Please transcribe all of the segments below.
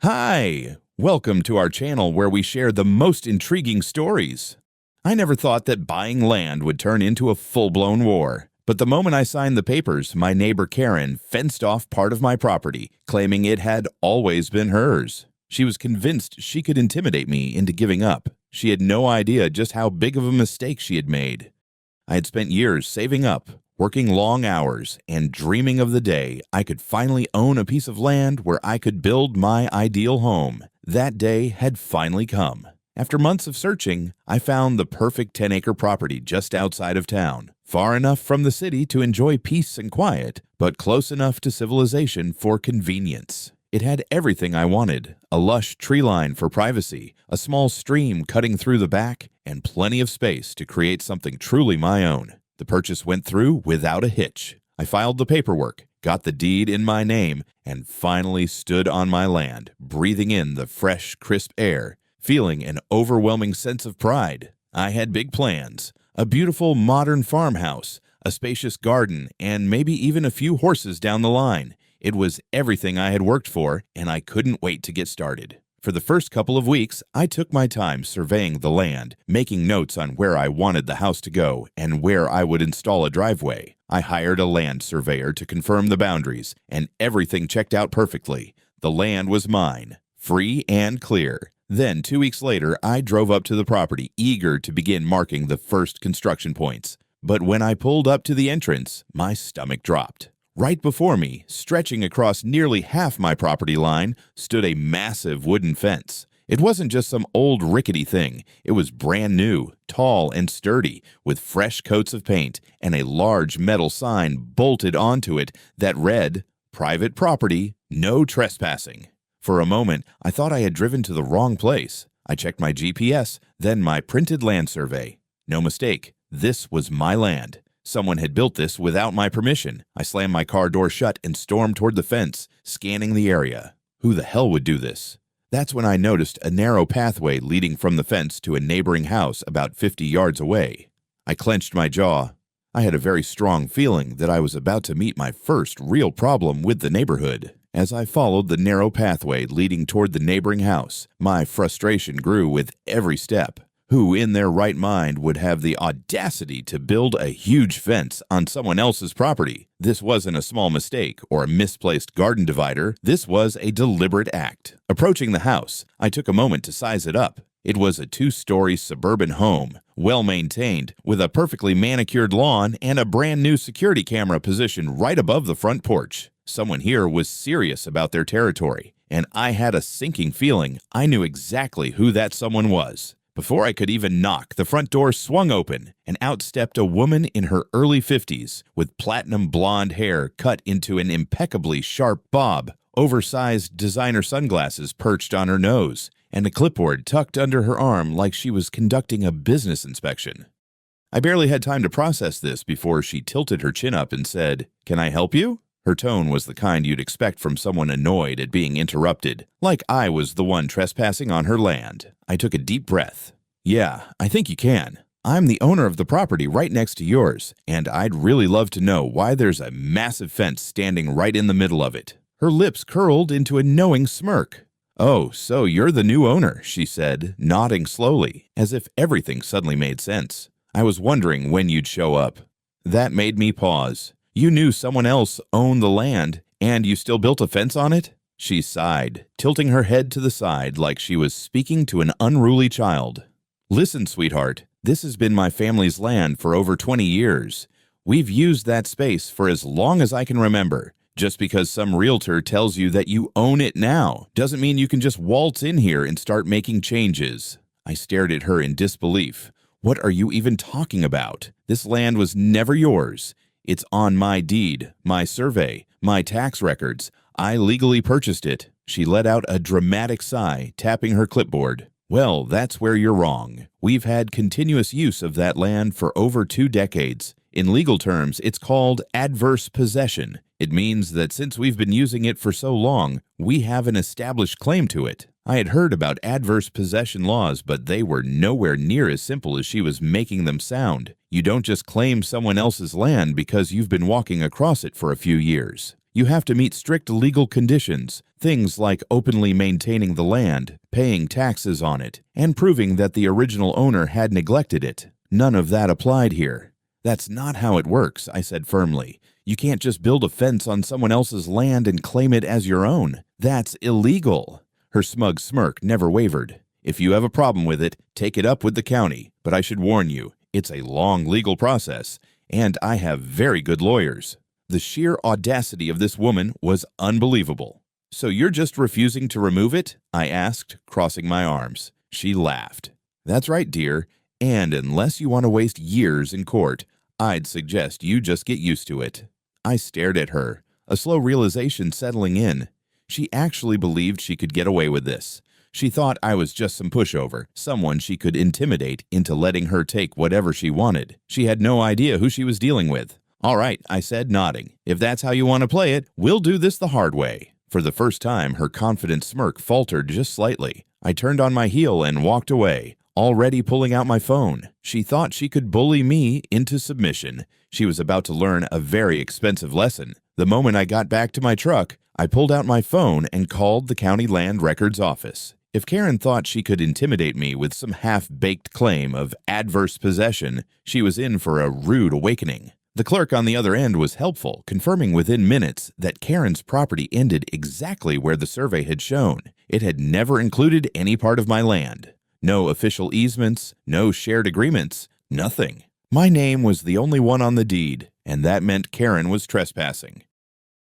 Hi! Welcome to our channel where we share the most intriguing stories. I never thought that buying land would turn into a full-blown war. But the moment I signed the papers, my neighbor Karen fenced off part of my property, claiming it had always been hers. She was convinced she could intimidate me into giving up. She had no idea just how big of a mistake she had made. I had spent years saving up, working long hours, and dreaming of the day I could finally own a piece of land where I could build my ideal home. That day had finally come. After months of searching, I found the perfect 10-acre property just outside of town, far enough from the city to enjoy peace and quiet, but close enough to civilization for convenience. It had everything I wanted: a lush tree line for privacy, a small stream cutting through the back, and plenty of space to create something truly my own. The purchase went through without a hitch. I filed the paperwork, got the deed in my name, and finally stood on my land, breathing in the fresh, crisp air, feeling an overwhelming sense of pride. I had big plans: a beautiful modern farmhouse, a spacious garden, and maybe even a few horses down the line. It was everything I had worked for, and I couldn't wait to get started. For the first couple of weeks, I took my time surveying the land, making notes on where I wanted the house to go and where I would install a driveway. I hired a land surveyor to confirm the boundaries, and everything checked out perfectly. The land was mine, free and clear. Then, 2 weeks later, I drove up to the property, eager to begin marking the first construction points. But when I pulled up to the entrance, my stomach dropped. Right before me, stretching across nearly half my property line, stood a massive wooden fence. It wasn't just some old rickety thing. It was brand new, tall and sturdy, with fresh coats of paint and a large metal sign bolted onto it that read, "Private property, no trespassing." For a moment, I thought I had driven to the wrong place. I checked my GPS, then my printed land survey. No mistake, this was my land. Someone had built this without my permission. I slammed my car door shut and stormed toward the fence, scanning the area. Who the hell would do this? That's when I noticed a narrow pathway leading from the fence to a neighboring house about 50 yards away. I clenched my jaw. I had a very strong feeling that I was about to meet my first real problem with the neighborhood. As I followed the narrow pathway leading toward the neighboring house, my frustration grew with every step. Who in their right mind would have the audacity to build a huge fence on someone else's property? This wasn't a small mistake or a misplaced garden divider. This was a deliberate act. Approaching the house, I took a moment to size it up. It was a 2-story suburban home, well-maintained, with a perfectly manicured lawn and a brand-new security camera positioned right above the front porch. Someone here was serious about their territory, and I had a sinking feeling I knew exactly who that someone was. Before I could even knock, the front door swung open, and out stepped a woman in her early 50s with platinum blonde hair cut into an impeccably sharp bob, oversized designer sunglasses perched on her nose, and a clipboard tucked under her arm like she was conducting a business inspection. I barely had time to process this before she tilted her chin up and said, "Can I help you?" Her tone was the kind you'd expect from someone annoyed at being interrupted, like I was the one trespassing on her land. I took a deep breath. "Yeah, I think you can. I'm the owner of the property right next to yours, and I'd really love to know why there's a massive fence standing right in the middle of it." Her lips curled into a knowing smirk. "Oh, so you're the new owner," she said, nodding slowly, as if everything suddenly made sense. "I was wondering when you'd show up." That made me pause. "You knew someone else owned the land, and you still built a fence on it?" She sighed, tilting her head to the side like she was speaking to an unruly child. "Listen, sweetheart, this has been my family's land for over 20 years. We've used that space for as long as I can remember. Just because some realtor tells you that you own it now doesn't mean you can just waltz in here and start making changes." I stared at her in disbelief. "What are you even talking about? This land was never yours. It's on my deed, my survey, my tax records. I legally purchased it." She let out a dramatic sigh, tapping her clipboard. "Well, that's where you're wrong. We've had continuous use of that land for over 2 decades. In legal terms, it's called adverse possession. It means that since we've been using it for so long, we have an established claim to it." I had heard about adverse possession laws, but they were nowhere near as simple as she was making them sound. You don't just claim someone else's land because you've been walking across it for a few years. You have to meet strict legal conditions, things like openly maintaining the land, paying taxes on it, and proving that the original owner had neglected it. None of that applied here. That's not how it works, I said firmly. You can't just build a fence on someone else's land and claim it as your own. That's illegal. Her smug smirk never wavered. If you have a problem with it, take it up with the county. But I should warn you, it's a long legal process, and I have very good lawyers. The sheer audacity of this woman was unbelievable. So you're just refusing to remove it? I asked, crossing my arms. She laughed. That's right, dear. And unless you want to waste years in court, I'd suggest you just get used to it. I stared at her, a slow realization settling in. She actually believed she could get away with this. She thought I was just some pushover, someone she could intimidate into letting her take whatever she wanted. She had no idea who she was dealing with. All right, I said, nodding. If that's how you want to play it, we'll do this the hard way. For the first time, her confident smirk faltered just slightly. I turned on my heel and walked away, already pulling out my phone. She thought she could bully me into submission. She was about to learn a very expensive lesson. The moment I got back to my truck, I pulled out my phone and called the county land records office. If Karen thought she could intimidate me with some half-baked claim of adverse possession, she was in for a rude awakening. The clerk on the other end was helpful, confirming within minutes that Karen's property ended exactly where the survey had shown. It had never included any part of my land. No official easements, no shared agreements, nothing. My name was the only one on the deed, and that meant Karen was trespassing.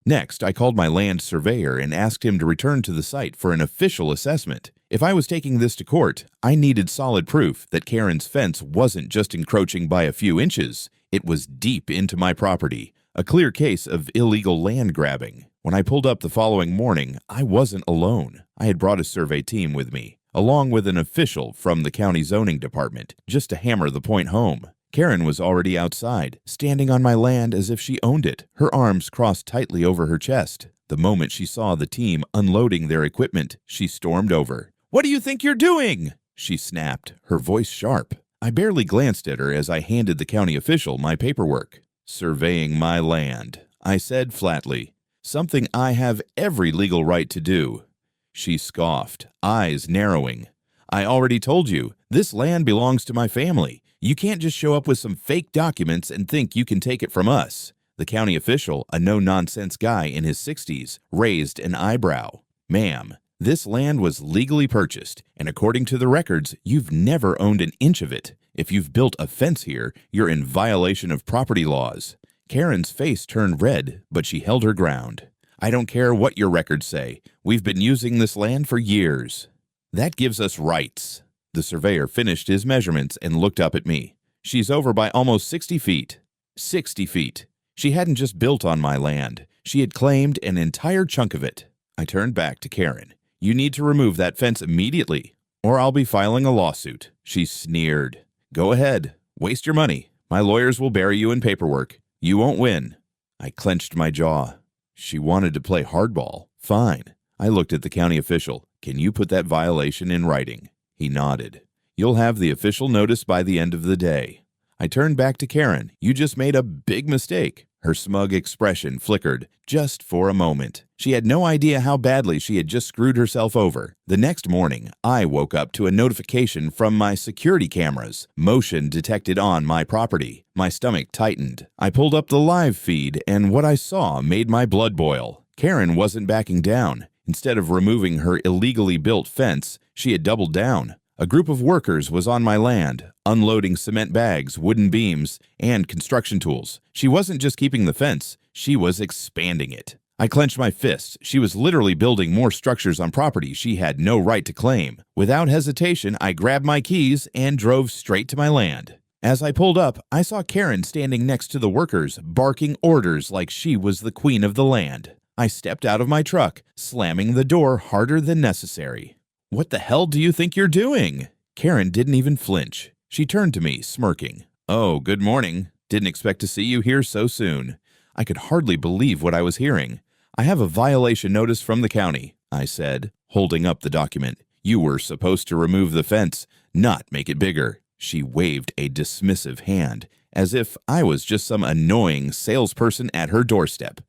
Next, I called my land surveyor and asked him to return to the site for an official assessment. If I was taking this to court, I needed solid proof that Karen's fence wasn't just encroaching by a few inches. It was deep into my property, a clear case of illegal land grabbing. When I pulled up the following morning, I wasn't alone. I had brought a survey team with me, along with an official from the county zoning department, just to hammer the point home. Karen was already outside, standing on my land as if she owned it, her arms crossed tightly over her chest. The moment she saw the team unloading their equipment, she stormed over. "What do you think you're doing?" she snapped, her voice sharp. I barely glanced at her as I handed the county official my paperwork. "Surveying my land," I said flatly. "Something I have every legal right to do." She scoffed, eyes narrowing. "I already told you, this land belongs to my family. You can't just show up with some fake documents and think you can take it from us." The county official, a no-nonsense guy in his 60s, raised an eyebrow. "Ma'am, this land was legally purchased, and according to the records, you've never owned an inch of it. If you've built a fence here, you're in violation of property laws." Karen's face turned red, but she held her ground. "I don't care what your records say. We've been using this land for years. That gives us rights." The surveyor finished his measurements and looked up at me. "She's over by almost 60 feet. 60 feet. She hadn't just built on my land. She had claimed an entire chunk of it." I turned back to Karen. "You need to remove that fence immediately, or I'll be filing a lawsuit." She sneered. "Go ahead. Waste your money. My lawyers will bury you in paperwork. You won't win." I clenched my jaw. She wanted to play hardball. Fine. I looked at the county official. "Can you put that violation in writing?" He nodded. "You'll have the official notice by the end of the day." I turned back to Karen. "You just made a big mistake." Her smug expression flickered, just for a moment. She had no idea how badly she had just screwed herself over. The next morning, I woke up to a notification from my security cameras. Motion detected on my property. My stomach tightened. I pulled up the live feed, and what I saw made my blood boil. Karen wasn't backing down. Instead of removing her illegally built fence, she had doubled down. A group of workers was on my land, unloading cement bags, wooden beams, and construction tools. She wasn't just keeping the fence, she was expanding it. I clenched my fists. She was literally building more structures on property she had no right to claim. Without hesitation, I grabbed my keys and drove straight to my land. As I pulled up, I saw Karen standing next to the workers, barking orders like she was the queen of the land. I stepped out of my truck, slamming the door harder than necessary. "What the hell do you think you're doing?" Karen didn't even flinch. She turned to me, smirking. "Oh, good morning. Didn't expect to see you here so soon." I could hardly believe what I was hearing. "I have a violation notice from the county," I said, holding up the document. "You were supposed to remove the fence, not make it bigger." She waved a dismissive hand, as if I was just some annoying salesperson at her doorstep.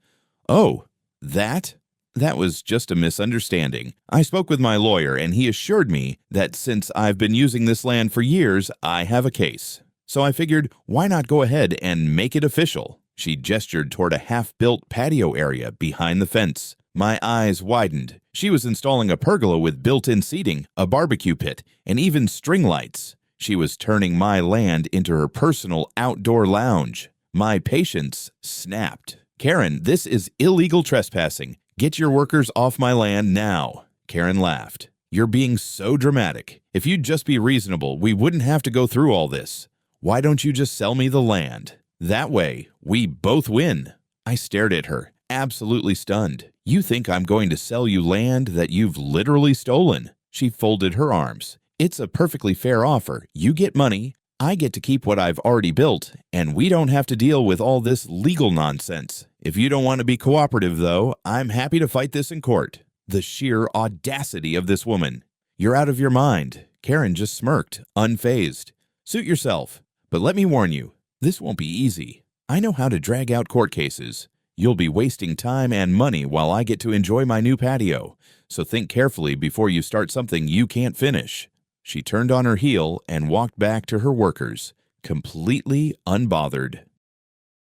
"Oh, That was just a misunderstanding. I spoke with my lawyer and he assured me that since I've been using this land for years, I have a case. So I figured, why not go ahead and make it official? She gestured toward a half-built patio area behind the fence. My eyes widened. She was installing a pergola with built-in seating, a barbecue pit, and even string lights. She was turning my land into her personal outdoor lounge. My patience snapped. Karen, this is illegal trespassing. Get your workers off my land now. Karen laughed. You're being so dramatic. If you'd just be reasonable, we wouldn't have to go through all this. Why don't you just sell me the land? That way, we both win. I stared at her, absolutely stunned. You think I'm going to sell you land that you've literally stolen? She folded her arms. It's a perfectly fair offer. You get money, I get to keep what I've already built, and we don't have to deal with all this legal nonsense. If you don't want to be cooperative, though, I'm happy to fight this in court. The sheer audacity of this woman. You're out of your mind. Karen just smirked, unfazed. Suit yourself. But let me warn you, this won't be easy. I know how to drag out court cases. You'll be wasting time and money while I get to enjoy my new patio. So think carefully before you start something you can't finish. She turned on her heel and walked back to her workers, completely unbothered.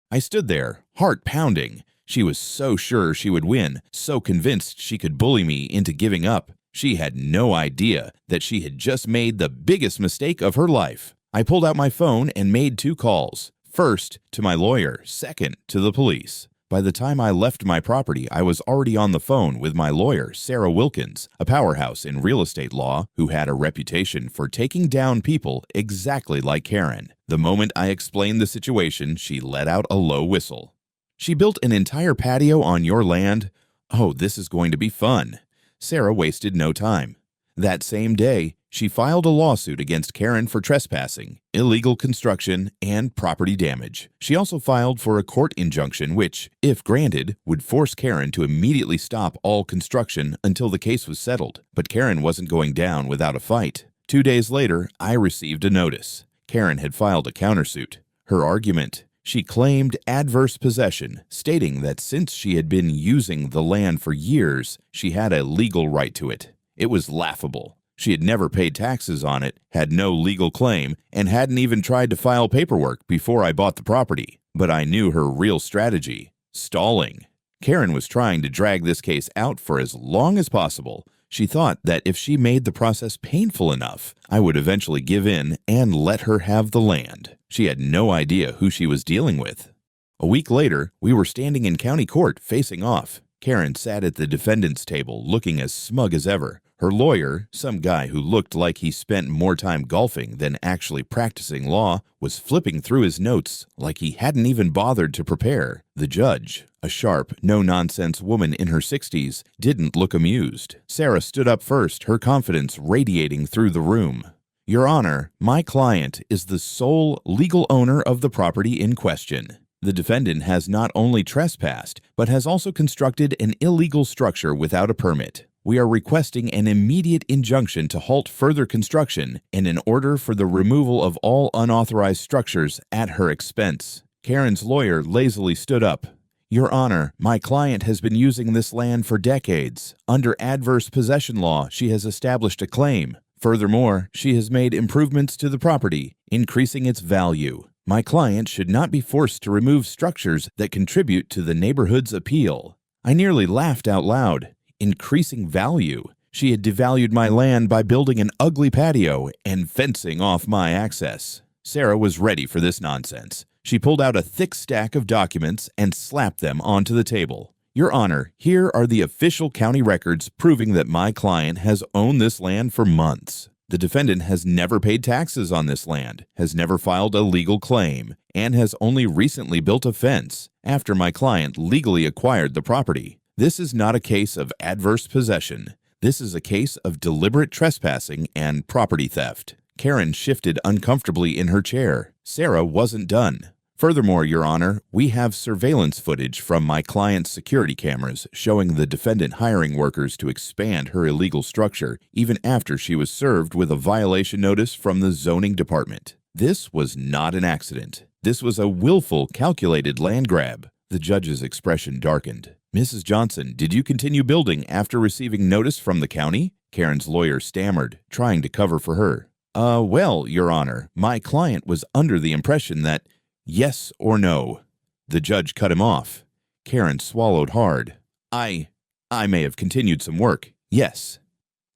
I stood there, heart pounding. She was so sure she would win, so convinced she could bully me into giving up. She had no idea that she had just made the biggest mistake of her life. I pulled out my phone and made 2 calls. First, to my lawyer, second, to the police. By the time I left my property, I was already on the phone with my lawyer, Sarah Wilkins, a powerhouse in real estate law who had a reputation for taking down people exactly like Karen. The moment I explained the situation, she let out a low whistle. She built an entire patio on your land? Oh, this is going to be fun. Sarah wasted no time. That same day, she filed a lawsuit against Karen for trespassing, illegal construction, and property damage. She also filed for a court injunction which, if granted, would force Karen to immediately stop all construction until the case was settled. But Karen wasn't going down without a fight. 2 days later, I received a notice. Karen had filed a countersuit. Her argument: she claimed adverse possession, stating that since she had been using the land for years, she had a legal right to it. It was laughable. She had never paid taxes on it, had no legal claim, and hadn't even tried to file paperwork before I bought the property. But I knew her real strategy: stalling. Karen was trying to drag this case out for as long as possible. She thought that if she made the process painful enough, I would eventually give in and let her have the land. She had no idea who she was dealing with. A week later, we were standing in county court facing off. Karen sat at the defendant's table looking as smug as ever. Her lawyer, some guy who looked like he spent more time golfing than actually practicing law, was flipping through his notes like he hadn't even bothered to prepare. The judge, a sharp, no-nonsense woman in her 60s, didn't look amused. Sarah stood up first, her confidence radiating through the room. Your Honor, my client is the sole legal owner of the property in question. The defendant has not only trespassed, but has also constructed an illegal structure without a permit. We are requesting an immediate injunction to halt further construction and an order for the removal of all unauthorized structures at her expense. Karen's lawyer lazily stood up. Your Honor, my client has been using this land for decades. Under adverse possession law, she has established a claim. Furthermore, she has made improvements to the property, increasing its value. My client should not be forced to remove structures that contribute to the neighborhood's appeal. I nearly laughed out loud. Increasing value. She had devalued my land by building an ugly patio and fencing off my access. Sarah was ready for this nonsense. She pulled out a thick stack of documents and slapped them onto the table. Your Honor, here are the official county records proving that my client has owned this land for months. The defendant has never paid taxes on this land, has never filed a legal claim, and has only recently built a fence after my client legally acquired the property. This is not a case of adverse possession. This is a case of deliberate trespassing and property theft. Karen shifted uncomfortably in her chair. Sarah wasn't done. Furthermore, Your Honor, we have surveillance footage from my client's security cameras showing the defendant hiring workers to expand her illegal structure even after she was served with a violation notice from the zoning department. This was not an accident. This was a willful, calculated land grab. The judge's expression darkened. Mrs. Johnson, did you continue building after receiving notice from the county? Karen's lawyer stammered, trying to cover for her. Well, Your Honor, my client was under the impression that yes or no. The judge cut him off. Karen swallowed hard. I may have continued some work. Yes.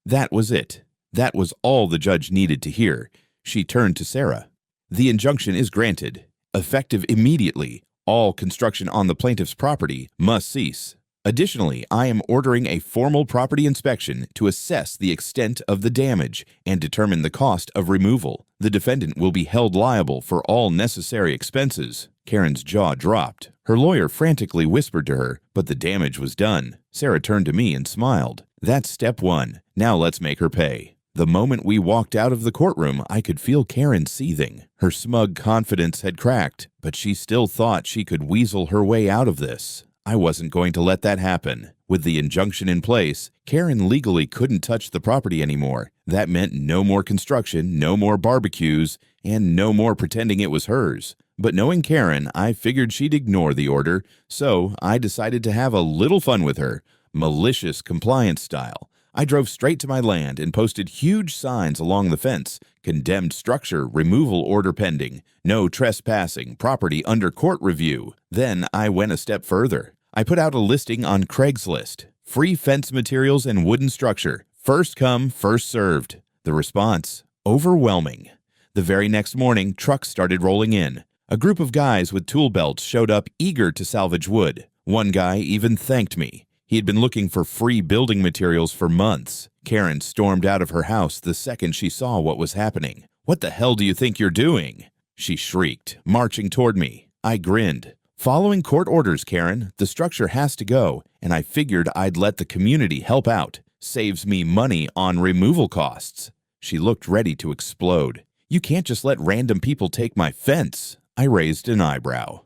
That was it. That was all the judge needed to hear. She turned to Sarah. The injunction is granted. Effective immediately. All construction on the plaintiff's property must cease. Additionally, I am ordering a formal property inspection to assess the extent of the damage and determine the cost of removal. The defendant will be held liable for all necessary expenses. Karen's jaw dropped. Her lawyer frantically whispered to her, but the damage was done. Sarah turned to me and smiled. That's step one. Now let's make her pay. The moment we walked out of the courtroom, I could feel Karen seething. Her smug confidence had cracked, but she still thought she could weasel her way out of this. I wasn't going to let that happen. With the injunction in place, Karen legally couldn't touch the property anymore. That meant no more construction, no more barbecues, and no more pretending it was hers. But knowing Karen, I figured she'd ignore the order, so I decided to have a little fun with her, malicious compliance style. I drove straight to my land and posted huge signs along the fence. Condemned structure, removal order pending, no trespassing, property under court review. Then I went a step further. I put out a listing on Craigslist. Free fence materials and wooden structure. First come, first served. The response? Overwhelming. The very next morning, trucks started rolling in. A group of guys with tool belts showed up eager to salvage wood. One guy even thanked me. He had been looking for free building materials for months. Karen stormed out of her house the second she saw what was happening. "What the hell do you think you're doing?" she shrieked, marching toward me. I grinned. "Following court orders, Karen. The structure has to go, and I figured I'd let the community help out. Saves me money on removal costs." She looked ready to explode. "You can't just let random people take my fence." I raised an eyebrow.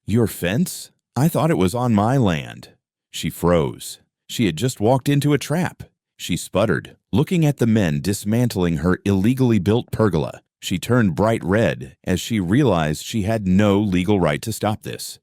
"Your fence? I thought it was on my land." She froze. She had just walked into a trap. She sputtered, looking at the men dismantling her illegally built pergola. She turned bright red as she realized she had no legal right to stop this.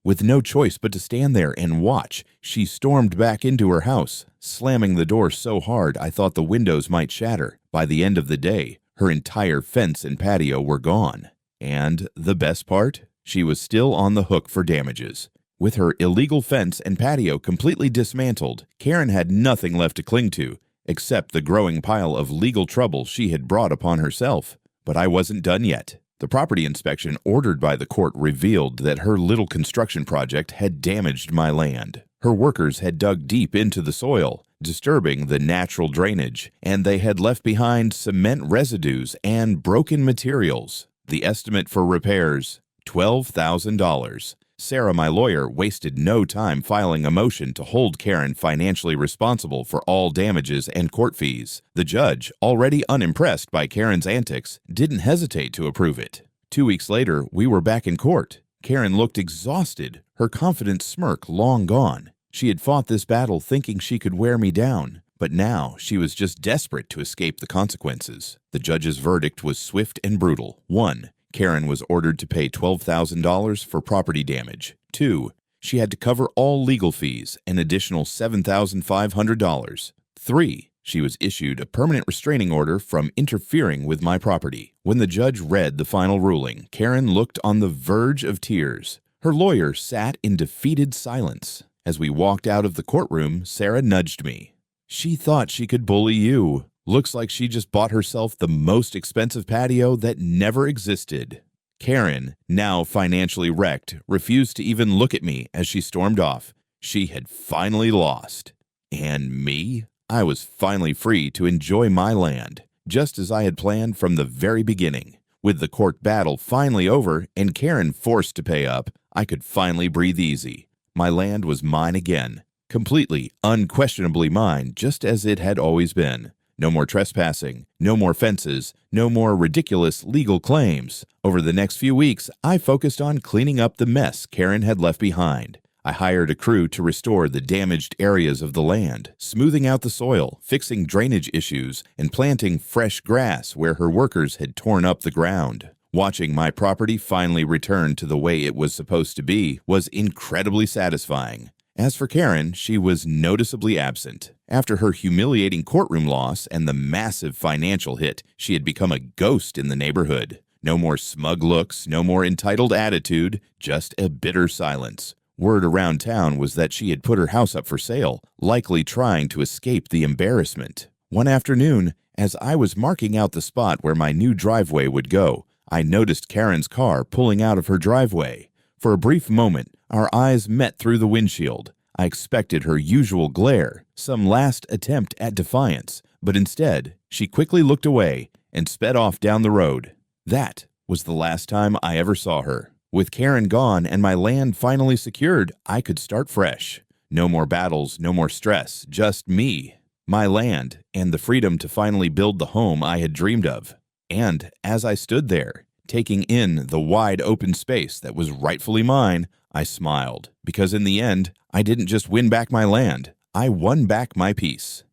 With no choice but to stand there and watch, she stormed back into her house, slamming the door so hard I thought the windows might shatter. By the end of the day, her entire fence and patio were gone. And the best part? She was still on the hook for damages. With her illegal fence and patio completely dismantled, Karen had nothing left to cling to, except the growing pile of legal trouble she had brought upon herself. But I wasn't done yet. The property inspection ordered by the court revealed that her little construction project had damaged my land. Her workers had dug deep into the soil, disturbing the natural drainage, and they had left behind cement residues and broken materials. The estimate for repairs, $12,000. Sarah, my lawyer, wasted no time filing a motion to hold Karen financially responsible for all damages and court fees. The judge, already unimpressed by Karen's antics, didn't hesitate to approve it. 2 weeks later, we were back in court. Karen looked exhausted, her confident smirk long gone. She had fought this battle thinking she could wear me down, but now she was just desperate to escape the consequences. The judge's verdict was swift and brutal. 1. Karen was ordered to pay $12,000 for property damage. 2. She had to cover all legal fees, an additional $7,500. 3. She was issued a permanent restraining order from interfering with my property. When the judge read the final ruling, Karen looked on the verge of tears. Her lawyer sat in defeated silence. As we walked out of the courtroom, Sarah nudged me. "She thought she could bully you. Looks like she just bought herself the most expensive patio that never existed." Karen, now financially wrecked, refused to even look at me as she stormed off. She had finally lost. And me? I was finally free to enjoy my land, just as I had planned from the very beginning. With the court battle finally over and Karen forced to pay up, I could finally breathe easy. My land was mine again, completely, unquestionably mine, just as it had always been. No more trespassing, no more fences, no more ridiculous legal claims. Over the next few weeks, I focused on cleaning up the mess Karen had left behind. I hired a crew to restore the damaged areas of the land, smoothing out the soil, fixing drainage issues, and planting fresh grass where her workers had torn up the ground. Watching my property finally return to the way it was supposed to be was incredibly satisfying. As for Karen, she was noticeably absent. After her humiliating courtroom loss and the massive financial hit, she had become a ghost in the neighborhood. No more smug looks, no more entitled attitude, just a bitter silence. Word around town was that she had put her house up for sale, likely trying to escape the embarrassment. One afternoon, as I was marking out the spot where my new driveway would go, I noticed Karen's car pulling out of her driveway. For a brief moment, our eyes met through the windshield. I expected her usual glare, some last attempt at defiance, but instead, she quickly looked away and sped off down the road. That was the last time I ever saw her. With Karen gone and my land finally secured, I could start fresh. No more battles, no more stress, just me, my land, and the freedom to finally build the home I had dreamed of. And as I stood there, taking in the wide open space that was rightfully mine, I smiled, because in the end, I didn't just win back my land, I won back my peace.